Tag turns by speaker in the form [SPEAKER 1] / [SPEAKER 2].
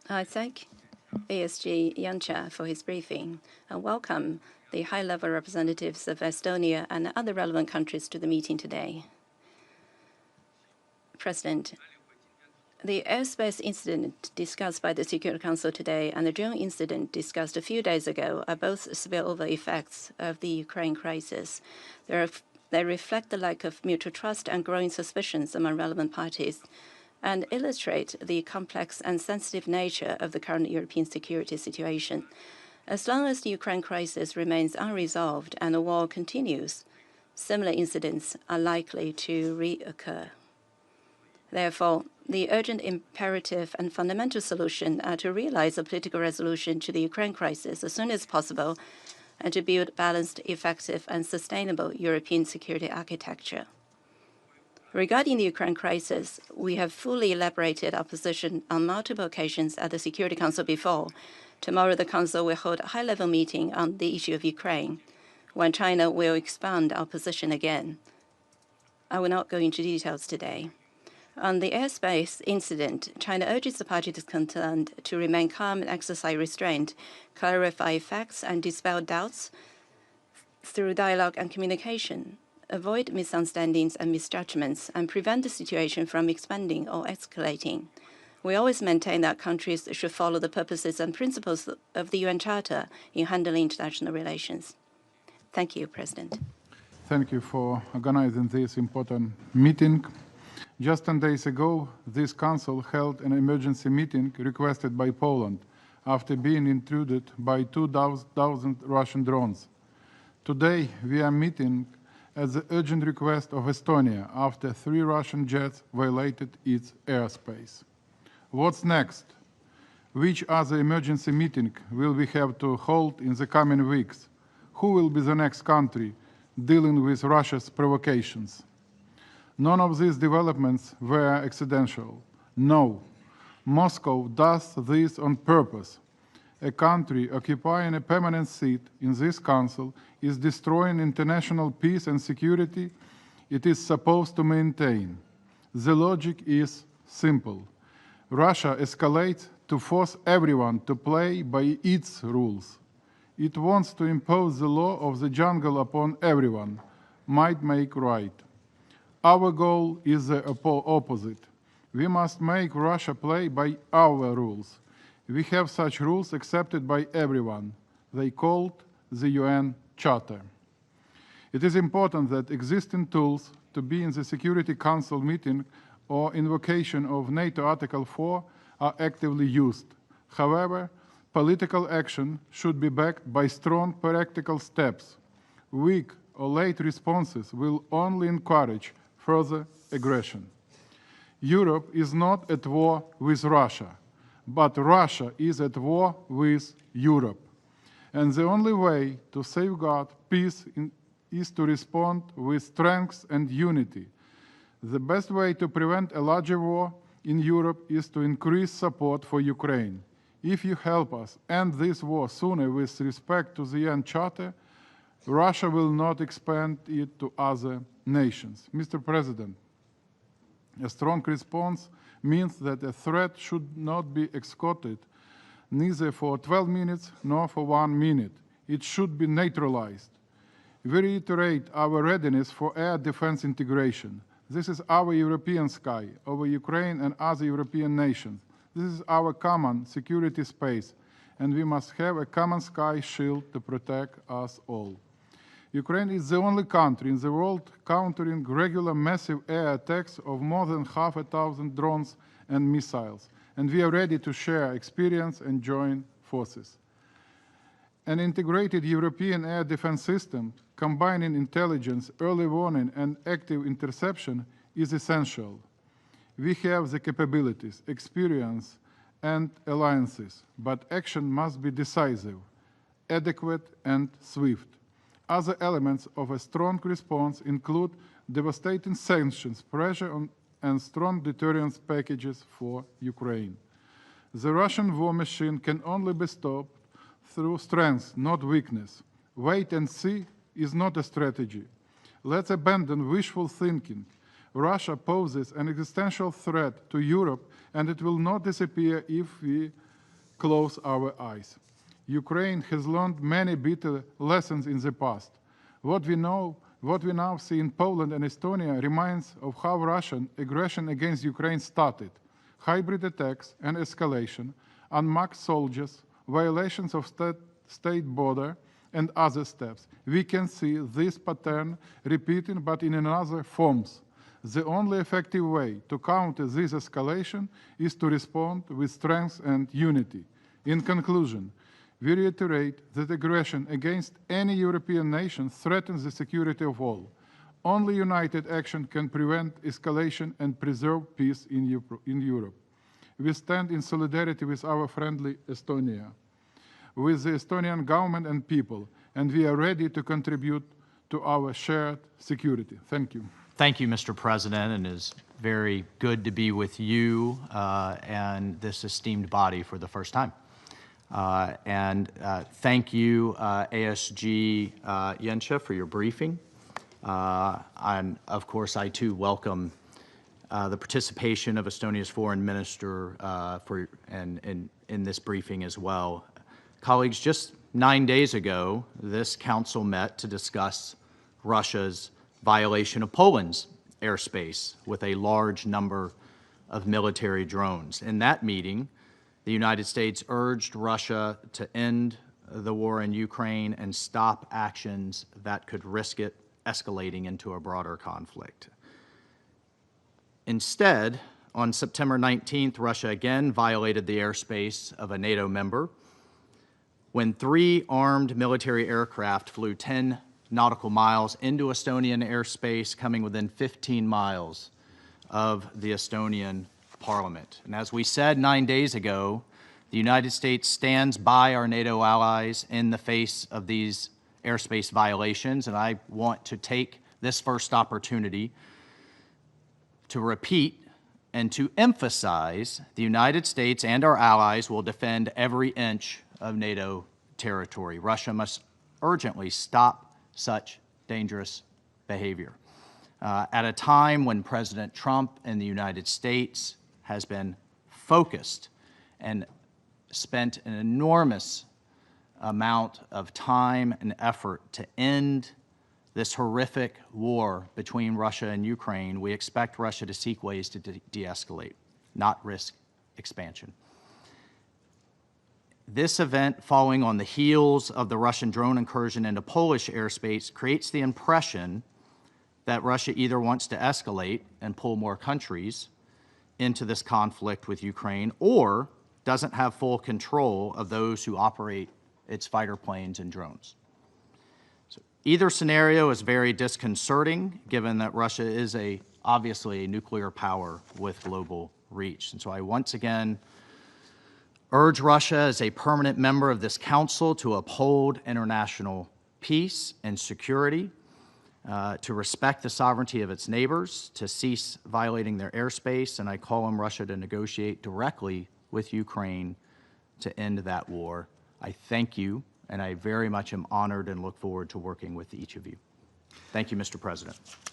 [SPEAKER 1] I thank ASG Yancha for his briefing and welcome the high-level representatives of Estonia and other relevant countries to the meeting today. President, the airspace incident discussed by the Security Council today and the drone incident discussed a few days ago are both spillover effects of the Ukraine crisis. They reflect the lack of mutual trust and growing suspicions among relevant parties and illustrate the complex and sensitive nature of the current European security situation. As long as the Ukraine crisis remains unresolved and the war continues, similar incidents are likely to reoccur. Therefore, the urgent imperative and fundamental solution are to realize a political resolution to the Ukraine crisis as soon as possible and to build balanced, effective, and sustainable European security architecture. Regarding the Ukraine crisis, we have fully elaborated our position on multiple occasions at the Security Council before. Tomorrow, the Council will hold a high-level meeting on the issue of Ukraine, when China will expand our position again. I will not go into details today. On the airspace incident, China urges the parties concerned to remain calm and exercise restraint, clarify facts and dispel doubts through dialogue and communication, avoid misunderstandings and misjudgments, and prevent the situation from expanding or escalating. We always maintain that countries should follow the purposes and principles of the UN Charter in handling international relations. Thank you, President.
[SPEAKER 2] Thank you for organizing this important meeting. Just 10 days ago, this Council held an emergency meeting requested by Poland after being intruded by 2,000 Russian drones. Today, we are meeting at the urgent request of Estonia after 3 Russian jets violated its airspace. What's next? Which other emergency meeting will we have to hold in the coming weeks? Who will be the next country dealing with Russia's provocations? None of these developments were accidental. No, Moscow does this on purpose. A country occupying a permanent seat in this council is destroying international peace and security it is supposed to maintain. The logic is simple. Russia escalates to force everyone to play by its rules. It wants to impose the law of the jungle upon everyone. Might make right. Our goal is the opposite. We must make Russia play by our rules. We have such rules accepted by everyone. They called the UN Charter. It is important that existing tools to be in the Security Council meeting or invocation of NATO Article 4 are actively used. However, political action should be backed by strong practical steps. Weak or late responses will only encourage further aggression. Europe is not at war with Russia, but Russia is at war with Europe. And the only way to safeguard peace is to respond with strength and unity. The best way to prevent a larger war in Europe is to increase support for Ukraine. If you help us end this war sooner with respect to the UN Charter, Russia will not expand it to other nations. Mr. President, a strong response means that a threat should not be escorted neither for 12 minutes nor for 1 minute. It should be neutralized. We reiterate our readiness for air defense integration. This is our European sky over Ukraine and other European nations. This is our common security space, and we must have a common sky shield to protect us all. Ukraine is the only country in the world countering regular massive air attacks of more than 500,000 drones and missiles, and we are ready to share experience and join forces. An integrated European air defense system combining intelligence, early warning, and active interception is essential. We have the capabilities, experience, and alliances, but action must be decisive, adequate, and swift. Other elements of a strong response include devastating sanctions, pressure on, and strong deterrence packages for Ukraine. The Russian war machine can only be stopped through strength, not weakness. Wait and see is not a strategy. Let's abandon wishful thinking. Russia poses an existential threat to Europe, and it will not disappear if we close our eyes. Ukraine has learned many bitter lessons in the past. What we now see in Poland and Estonia reminds of how Russian aggression against Ukraine started. Hybrid attacks and escalation, unmarked soldiers, violations of state border, and other steps. We can see this pattern repeating, but in another forms. The only effective way to counter this escalation is to respond with strength and unity. In conclusion, we reiterate that aggression against any European nation threatens the security of all. Only united action can prevent escalation and preserve peace in Europe. We stand in solidarity with our friendly Estonia, with the Estonian government and people, and we are ready to contribute to our shared security. Thank you.
[SPEAKER 3] Thank you, Mr. President, and it's very good to be with you and this esteemed body for the first time. Thank you, ASG Jenscha, for your briefing. And of course, I too welcome the participation of Estonia's Foreign Minister in this briefing as well. Colleagues, just 9 days ago, this Council met to discuss Russia's violation of Poland's airspace with a large number of military drones. In that meeting, the United States urged Russia to end the war in Ukraine and stop actions that could risk it escalating into a broader conflict. Instead, on September 19th, Russia again violated the airspace of a NATO member when 3 armed military aircraft flew 10 nautical miles into Estonian airspace, coming within 15 miles of the Estonian parliament. And as we said 9 days ago, the United States stands by our NATO allies in the face of these airspace violations, and I want to take this first opportunity to repeat and to emphasize the United States and our allies will defend every inch of NATO territory. Russia must urgently stop such dangerous behavior. At a time when President Trump in the United States has been focused and spent an enormous amount of time and effort to end this horrific war between Russia and Ukraine, we expect Russia to seek ways to de-escalate, not risk expansion. This event, following on the heels of the Russian drone incursion into Polish airspace, creates the impression that Russia either wants to escalate and pull more countries into this conflict with Ukraine, or doesn't have full control of those who operate its fighter planes and drones. So either scenario is very disconcerting, given that Russia is obviously a nuclear power with global reach. And so I once again urge Russia as a permanent member of this council to uphold international peace and security, to respect the sovereignty of its neighbors, to cease violating their airspace, and I call on Russia to negotiate directly with Ukraine to end that war. I thank you, and I very much am honored and look forward to working with each of you. Thank you, Mr. President.